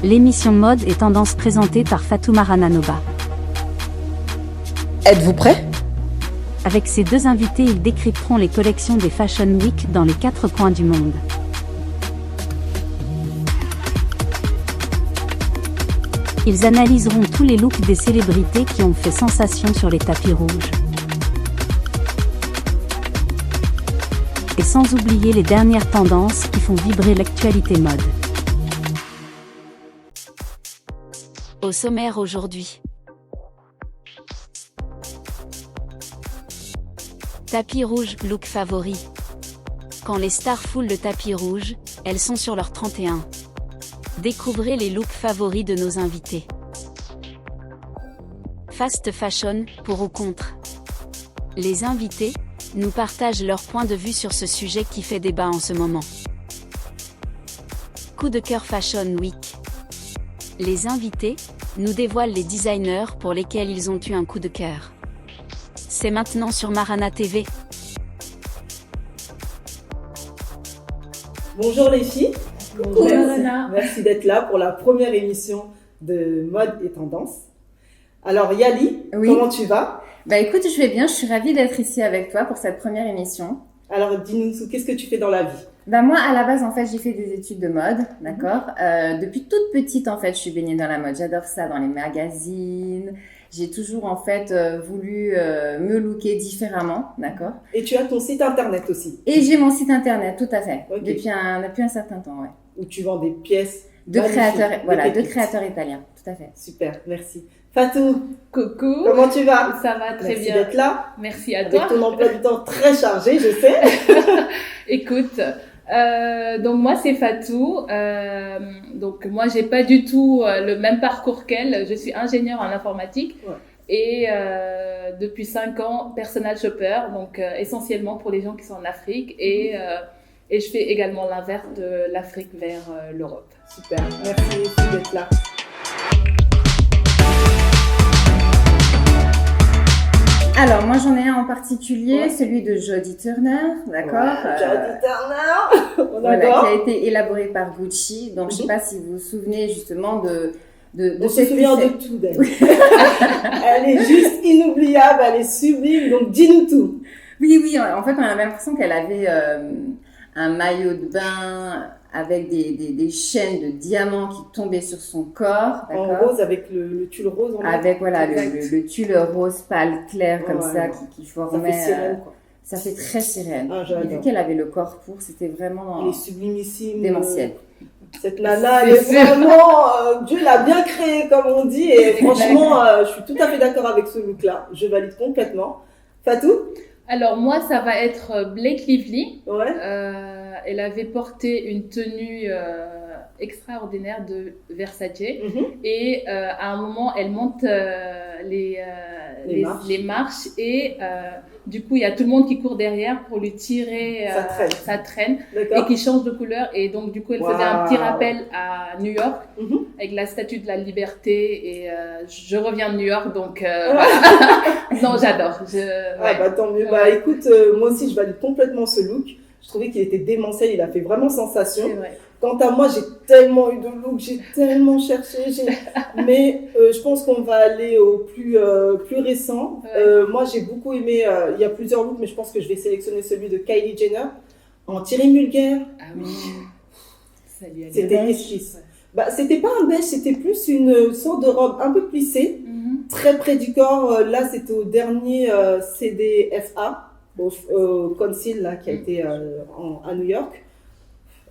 L'émission Mode et Tendance présentée par Fatou Marananoba. Êtes-vous prêts ? Avec ces deux invités, ils décrypteront les collections des Fashion Week dans les 4 coins du monde. Ils analyseront tous les looks des célébrités qui ont fait sensation sur les tapis rouges. Et sans oublier les dernières tendances qui font vibrer l'actualité mode. Au sommaire aujourd'hui. Tapis rouge, look favori. Quand les stars foulent le tapis rouge, elles sont sur leur 31. Découvrez les looks favoris de nos invités. Fast fashion, pour ou contre. Les invités nous partagent leur point de vue sur ce sujet qui fait débat en ce moment. Coup de cœur Fashion Week. Les invités nous dévoilent les designers pour lesquels ils ont eu un coup de cœur. C'est maintenant sur Marana TV. Bonjour les filles. Bonjour Marana. Merci d'être là pour la première émission de Mode et Tendance. Alors Yali, Oui. Comment tu vas ? Écoute, je vais bien, je suis ravie d'être ici avec toi pour cette première émission. Alors dis-nous, qu'est-ce que tu fais dans la vie ? Moi, à la base, en fait, j'ai fait des études de mode, d'accord ? Depuis toute petite, en fait, je suis baignée dans la mode. J'adore ça, dans les magazines. J'ai toujours, en fait, voulu me looker différemment, d'accord ? Et tu as ton site internet aussi, Et j'ai mon site internet, tout à fait, Ok. depuis un certain temps, ouais. où tu vends des pièces De magnifiques, créateurs, voilà, de pépites. créateurs italiens, tout à fait. Super, merci. Fatou, Coucou, comment tu vas ? ça va très Merci bien. d'être là, Merci à avec toi. ton emploi du temps très chargé, je sais. Écoute, donc moi c'est Fatou. Donc moi j'ai pas du tout le même parcours qu'elle. Je suis ingénieure en informatique Ouais. et depuis 5 ans personal shopper. Donc essentiellement pour les gens qui sont en Afrique et je fais également l'inverse de l'Afrique vers l'Europe. Super, merci les filles d'être là. Alors, moi, j'en ai un en particulier, Ouais. celui de Jodie Turner, d'accord ? Ouais, Jodie Turner, on Voilà, adore. qui a été élaboré par Gucci. Donc, je sais pas si vous vous souvenez justement de On se cette souvient de pièce. tout d'elle. Elle est juste inoubliable, elle est sublime, donc dis-nous tout. Oui, en fait, on avait l'impression qu'elle avait un maillot de bain avec des chaînes de diamants qui tombaient sur son corps, En d'accord ? rose, avec le tulle rose. Avec, voilà, Exact. le tulle rose pâle clair comme Ouais, ça, ouais. qui Ça formait... fait sirène, quoi. ça fait très sirène. Ah, Et j'adore. vu qu'elle avait le corps pour, c'était vraiment Elle est sublimissime. démentiel. Cette nana, elle est vraiment... Dieu l'a bien créée, comme on dit. Et franchement, je suis tout à fait d'accord avec ce look-là. Je valide complètement. Fatou ? Alors moi ça va être Blake Lively. Ouais. Elle avait porté une tenue extraordinaire de Versace Mhm. et à un moment elle monte les marches et du coup il y a tout le monde qui court derrière pour lui tirer sa traîne et D'accord. qui change de couleur et donc du coup elle faisait un petit rappel à New York Mhm. avec la statue de la liberté et je reviens de New York donc voilà. Non j'adore. Ah bah tant mieux. Ouais. Bah écoute, moi aussi, je valide complètement ce look. Je trouvais qu'il était démentiel, il a fait vraiment sensation. C'est vrai. Quant à moi, j'ai tellement eu de looks, j'ai tellement cherché, mais je pense qu'on va aller au plus récent. Ouais. Moi, j'ai beaucoup aimé, il y a plusieurs looks, mais je pense que je vais sélectionner celui de Kylie Jenner en Thierry Mugler. Ah oui. Salut Alice. C'était beige. esquisse. Bah, c'était pas un beige, c'était plus une sorte de robe un peu plissée, très près du corps. Là, c'était au dernier CDFA, au Conceal, là, qui a été à New York.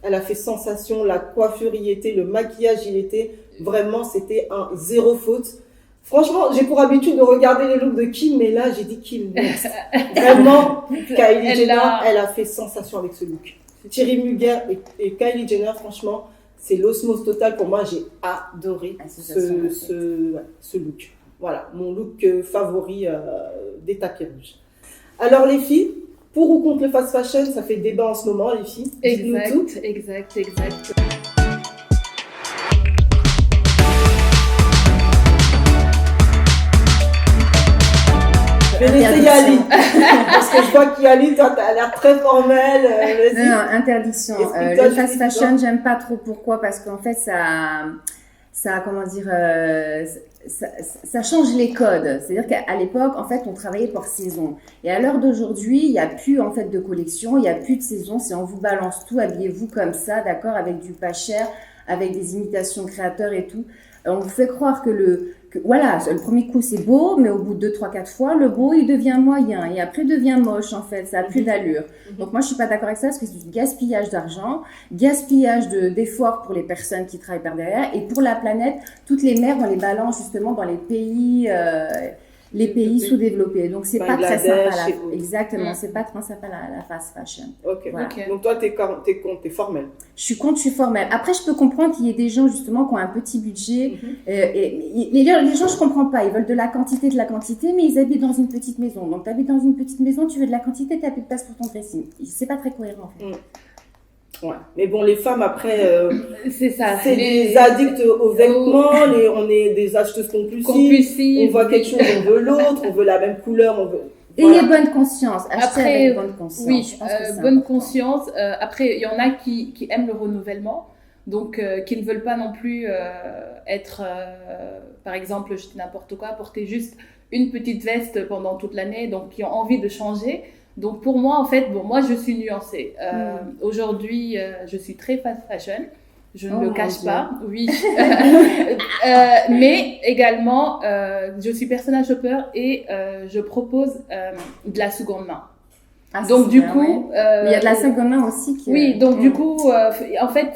Elle a fait sensation, la coiffure y était, le maquillage y était. Vraiment, c'était un zéro faute. Franchement, j'ai pour habitude de regarder les looks de Kim, mais là, j'ai dit Kim next. Vraiment, Kylie Jenner, elle a fait sensation avec ce look. Thierry Mugler et Kylie Jenner, franchement, c'est l'osmose totale. Pour moi, j'ai adoré ce look. Voilà, mon look favori des tapis rouges. Alors les filles, pour ou contre le fast fashion, ça fait débat en ce moment, les filles. Dites-nous tout. Exact. Je vais laisser Yali. Parce que je vois qu'Yali, toi, t'as l'air très formelle. Vas-y. Non, interdiction. Explique-toi, Le fast explique-toi. fashion, j'aime pas trop. Pourquoi ? Parce qu'en fait, ça ça, comment dire, ça change les codes. C'est-à-dire qu'à l'époque, en fait, on travaillait par saison. Et à l'heure d'aujourd'hui, il n'y a plus, en fait, de collection, il n'y a plus de saison. C'est on vous balance tout, habillez-vous comme ça, d'accord, avec du pas cher, avec des imitations créateurs et tout. On vous fait croire que voilà, le premier coup c'est beau, mais au bout de 2, 3, 4 fois, le beau il devient moyen et après il devient moche en fait, ça a plus d'allure. Donc moi je suis pas d'accord avec ça parce que c'est du gaspillage d'argent, gaspillage d'efforts pour les personnes qui travaillent par derrière et pour la planète, toutes les mères on les balance justement dans les pays sous-développés. Donc c'est pas très sympa exactement, c'est pas très sympa la fast fashion. Ok. Donc toi t'es formelle. Je suis formelle. Après je peux comprendre qu'il y ait des gens justement qui ont un petit budget et les gens je comprends pas, ils veulent de la quantité mais ils habitent dans une petite maison. Donc tu habites dans une petite maison, tu veux de la quantité, tu n'as plus de place pour ton dressing. C'est pas très cohérent en fait. Ouais. Mais bon, les femmes après, c'est ça. C'est des addicts aux vêtements, on est des acheteuses compulsives. On voit quelque chose, on veut l'autre, on veut la même couleur, on veut. Voilà. Et bonne conscience. Acheter avec bonne conscience. Oui, bonne conscience. Après, il y en a qui aiment le renouvellement, donc qui ne veulent pas non plus être, par exemple, je dis n'importe quoi, porter juste une petite veste pendant toute l'année, donc qui ont envie de changer. Donc pour moi, en fait, moi je suis nuancée. Aujourd'hui, je suis très fast fashion. Je ne le cache pas, oui. Mais également, je suis personnage shopper et je propose de la seconde main. Donc du coup, mais il y a de la seconde main aussi qui. Oui, donc du coup, en fait,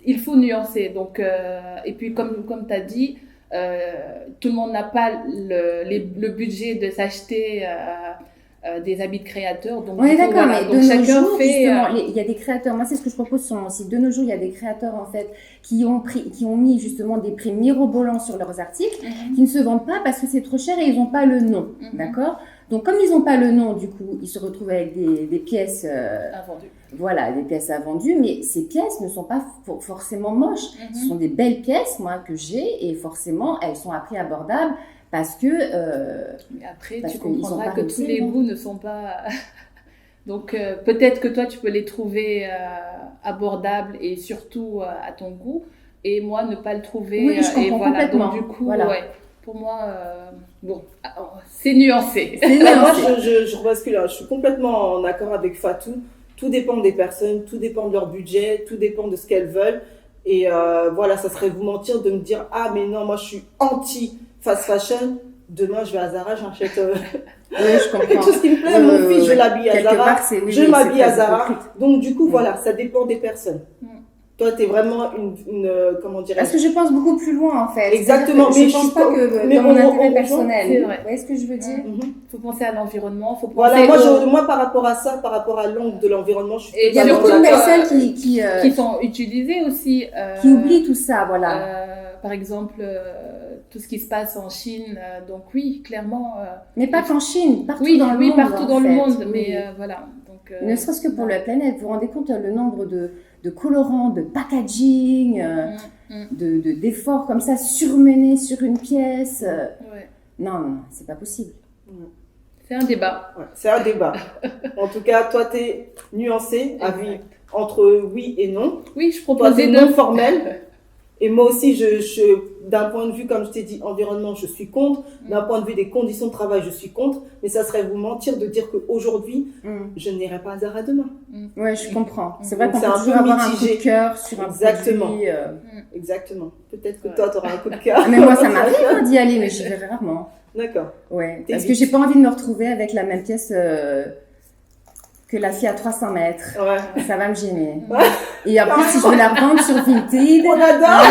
il faut nuancer. Donc et puis comme tu as dit, tout le monde n'a pas le budget de s'acheter. Des habits de créateurs. Donc, on est d'accord, mais donc de chacun nos jours, fait. Il y a des créateurs. Moi, c'est ce que je propose sur mon site. De nos jours, il y a des créateurs en fait qui ont mis justement des prix mirobolants sur leurs articles, qui ne se vendent pas parce que c'est trop cher et ils n'ont pas le nom, d'accord. Donc, comme ils n'ont pas le nom, du coup, ils se retrouvent avec des pièces invendues. Voilà, des pièces invendues, mais ces pièces ne sont pas forcément moches. Ce sont des belles pièces, moi, que j'ai, et forcément, elles sont à prix abordable. Parce que. Mais après, tu comprendras que tous les goûts ne sont pas. Donc, peut-être que toi, tu peux les trouver abordables et surtout à ton goût, et moi, ne pas le trouver. Oui, je comprends complètement. Donc, du coup, ouais, pour moi, bon, c'est nuancé. Moi, je rebascule. Je suis complètement en accord avec Fatou. Tout dépend des personnes, tout dépend de leur budget, tout dépend de ce qu'elles veulent. Et voilà, ça serait vous mentir de me dire « Ah, mais non, moi, je suis anti fast fashion. Demain, je vais à Zara, j'achète je comprends. quelque chose qui me plaît. Mon fils, je l'habille à Zara. Je m'habille à Zara. Donc, du coup, voilà, ça dépend des personnes. Toi, t'es vraiment une comment dirais-je? Parce que je pense beaucoup plus loin, en fait. Exactement. Mais je pense pas que dans mon intérêt personnel. C'est vrai. Vous voyez ce que je veux dire? Faut penser à l'environnement. Faut penser voilà, moi, par rapport à ça, par rapport à l'angle de l'environnement, je suis il y a beaucoup de personnes qui sont utilisées aussi. Qui oublient tout ça, voilà. Par exemple, tout ce qui se passe en Chine. Donc oui, clairement. Mais pas qu'en Chine, partout dans le monde. Oui, partout dans le monde. Mais voilà. Donc, ne serait-ce que pour la planète. Vous vous rendez compte le nombre de colorants, de packaging, d'efforts comme ça surmenés sur une pièce. Non, c'est pas possible. C'est un débat. Ouais, c'est un débat. En tout cas, toi, t'es nuancé, avis entre oui et non. Oui, je propose des non formels. Et moi aussi, d'un point de vue, comme je t'ai dit, environnement, je suis contre. D'un point de vue des conditions de travail, je suis contre. Mais ça serait vous mentir de dire qu'aujourd'hui, je n'irai pas à Zara demain. Ouais, je comprends. C'est vrai qu'on peut toujours avoir un coup de cœur sur un produit. Exactement. Peut-être que toi, tu auras un coup de cœur. Mais moi, ça m'arrive d'y aller, mais j'y vais rarement. D'accord. Ouais. Parce que j'ai pas envie de me retrouver avec la même pièce que la fille à 300 mètres. Ouais. Ça va me gêner. Ouais. Et après, si je veux la revendre sur Vinted, on adore.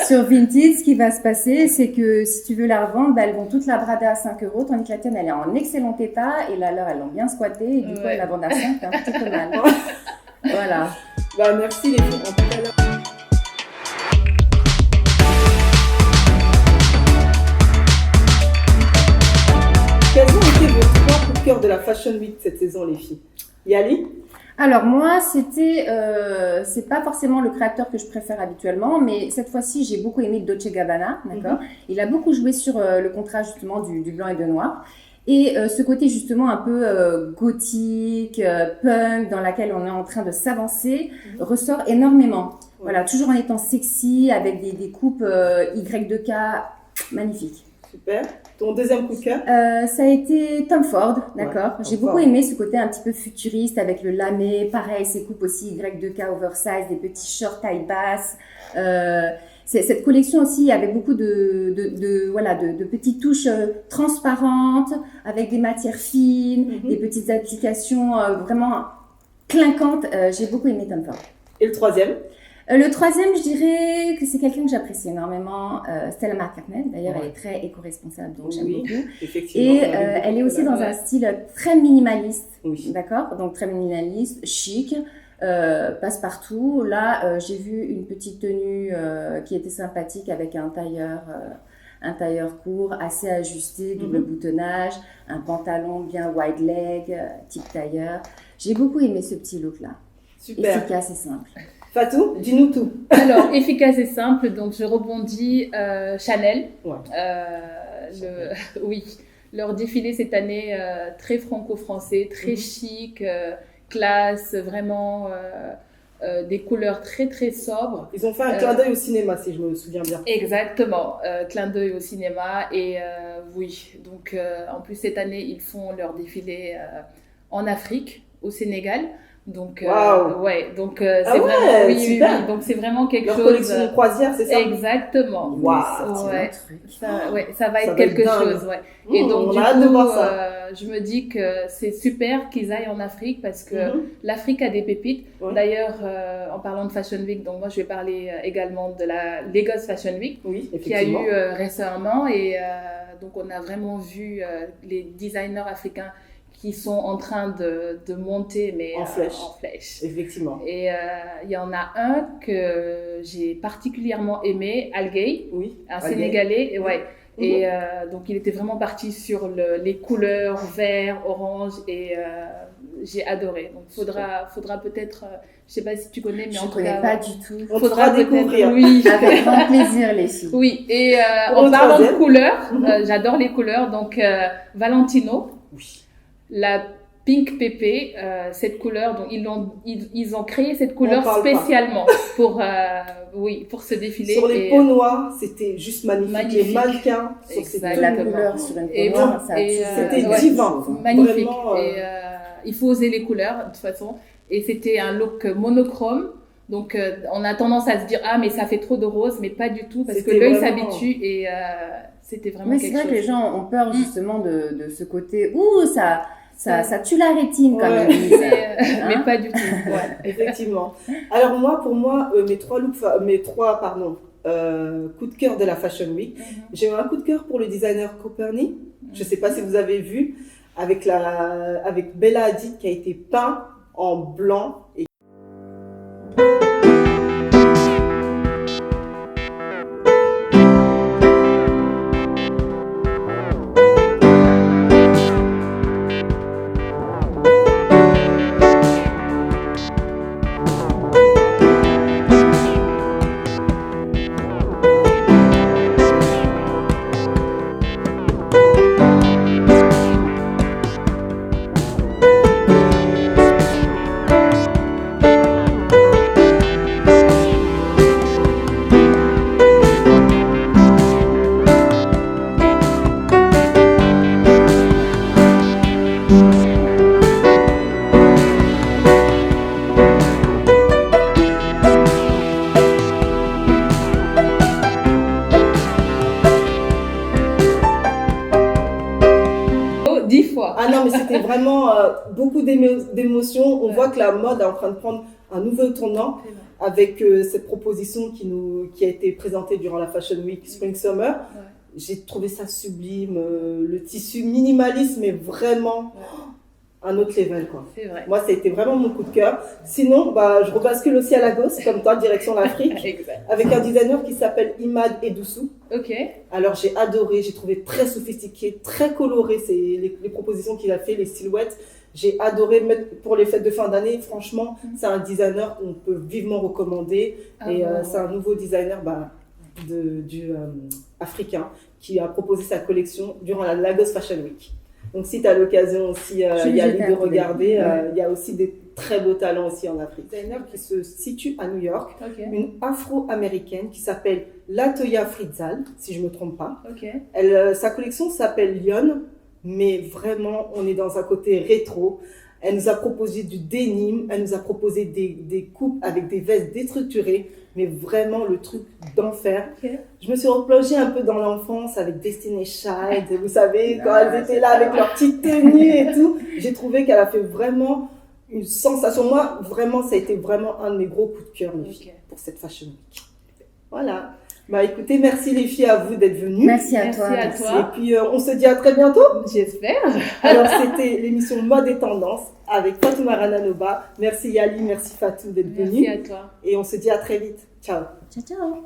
Sur Vinted, ce qui va se passer, c'est que si tu veux la revendre, elles vont toutes la brader à 5 €, tandis que la tienne, elle est en excellent état, et là, elles l'ont bien squattée, et du coup, elles la vendent à 5, c'est un petit peu mal. Voilà. Merci les filles. En tout cas, là. Quels ont été vos 3 coups de cœur de la Fashion Week cette saison, les filles? Yali? Alors moi, c'est pas forcément le créateur que je préfère habituellement, mais cette fois-ci, j'ai beaucoup aimé Dolce & Gabbana, d'accord. Il a beaucoup joué sur le contraste justement du blanc et du noir. Et ce côté justement un peu gothique, punk, dans laquelle on est en train de s'avancer, ressort énormément. Voilà, toujours en étant sexy, avec des coupes Y2K magnifiques. Super. Ton deuxième coup de cœur? Ça a été Tom Ford, d'accord. Ouais, J'ai Tom beaucoup Ford. aimé ce côté un petit peu futuriste avec le lamé, pareil, ces coupes aussi Y2K oversize, des petits shorts taille basse. Cette collection aussi, il y avait beaucoup de petites touches transparentes, avec des matières fines, des petites applications vraiment clinquantes. J'ai beaucoup aimé Tom Ford. Et le troisième? Le troisième, je dirais que c'est quelqu'un que j'apprécie énormément, Stella McCartney. D'ailleurs, Ouais. elle est très éco-responsable, donc j'aime Oui, beaucoup. effectivement. Et elle est aussi dans un style très minimaliste, Oui. d'accord? Donc très minimaliste, chic, passe-partout. Là, j'ai vu une petite tenue qui était sympathique avec un tailleur court, assez ajusté, double boutonnage, un pantalon bien wide leg, type tailleur. J'ai beaucoup aimé ce petit look-là. Super. Efficace et simple. Fatou, dis-nous tout. Alors, efficace et simple, donc je rebondis Chanel. Ouais. Oui, leur défilé cette année, très franco-français, très chic, classe, vraiment des couleurs très très sobres. Ils ont fait un clin d'œil au cinéma, si je me souviens bien. Exactement, clin d'œil au cinéma. Et oui, donc en plus cette année, ils font leur défilé en Afrique, au Sénégal. Donc, Waouh. ouais, donc Ah c'est ouais, vraiment, oui, super. donc c'est vraiment quelque Leur chose. collection de croisière, c'est ça? Exactement. Waouh. Ouais. Ça va être Ça va être quelque dingue. chose, ouais. Et donc on du a hâte de coup, voir ça. je me dis que c'est super qu'ils aillent en Afrique parce que l'Afrique a des pépites. Ouais. D'ailleurs, en parlant de Fashion Week, donc moi je vais parler également de la Lagos Fashion Week Oui, qui a eu effectivement. récemment et donc on a vraiment vu les designers africains qui sont en train de monter mais En flèche. en flèche. Effectivement. Et il y en a un que j'ai particulièrement aimé, Al Gay, Oui. un Al Gay. Sénégalais. Et, ouais. Et donc il était vraiment parti sur les couleurs vert, orange et j'ai adoré. Donc faudra peut-être, je sais pas si tu connais, mais Je en ne tout connais cas, pas du tout. On te faudra fera peut-être, découvrir. oui. Avec grand plaisir, les filles. Oui, et Pour en le parlant de troisième. couleurs, j'adore les couleurs. Donc Valentino, Oui. la Pink Pépé, cette couleur, donc ils ont créé cette couleur parle pas. spécialement pour ce défilé. Sur les Et, peaux noires, c'était juste magnifique. magnifique. Les mannequins sur ces Exact. tenues La noires. couleur sur une Et peau noire, ça a et, toujours c'était quelque divin. chose, hein. magnifique. Vraiment, Et il faut oser les couleurs de toute façon. Et c'était un look monochrome. Donc on a tendance à se dire ah mais ça fait trop de rose, mais pas du tout parce que C'était l'œil vraiment- s'habitue et c'était vraiment Mais c'est quelque vrai chose. que les gens ont peur justement de ce côté ouh ça tue la rétine comme Ouais. ils disent. Mais Hein? pas du tout. Ouais. Effectivement. Alors pour moi, mes trois coups de cœur de la Fashion Week. J'ai eu un coup de cœur pour le designer Copernic. Je ne sais pas si vous avez vu, avec Bella Hadid qui a été peint en blanc. Et Oh, 10 fois. Ah non, mais c'était vraiment beaucoup d'émotions. On voit que la mode est en train de prendre un nouveau tournant avec cette proposition qui a été présentée durant la Fashion Week Spring Summer. Ouais. J'ai trouvé ça sublime. Le tissu minimaliste, mais vraiment un autre level, quoi. C'est vrai. Moi, ça a été vraiment mon coup de cœur. Sinon, je rebascule aussi à Lagos, comme toi, direction l'Afrique, Exact. avec un designer qui s'appelle Imad Edoussou. Ok. Alors, j'ai adoré, j'ai trouvé très sophistiqué, très coloré les propositions qu'il a fait, les silhouettes. J'ai adoré mettre pour les fêtes de fin d'année. Franchement, c'est un designer qu'on peut vivement recommander. Ah Et bon. c'est un nouveau designer africain qui a proposé sa collection durant la Lagos Fashion Week. Donc, si tu as l'occasion aussi Je y vais aller jeter de un coup d'œil. regarder, Ouais. il y a aussi des très beaux talents aussi en Afrique. Designer qui se situe à New York, Ok. une afro-américaine qui s'appelle Latoya Fritzal, si je ne me trompe pas. Ok. Sa collection s'appelle Lyon, mais vraiment, on est dans un côté rétro. Elle nous a proposé du denim, elle nous a proposé des coupes avec des vestes déstructurées, mais vraiment le truc d'enfer. Ok. Je me suis replongée un peu dans l'enfance avec Destiny Child, vous savez, quand elles étaient là avec leurs petites tenues et tout. J'ai trouvé qu'elle a fait vraiment une sensation. Moi, vraiment, ça a été vraiment un de mes gros coups de cœur, les filles, pour cette Fashion Week. Voilà. Bah écoutez, merci les filles à vous d'être venues. Merci à Merci toi. à Merci. toi. Et puis on se dit à très bientôt. J'espère. Alors c'était l'émission Mode et Tendance avec Fatouma Rananoba. Merci Yali, merci Fatou d'être Merci venue. à toi. Et on se dit à très vite. Ciao. Ciao, ciao.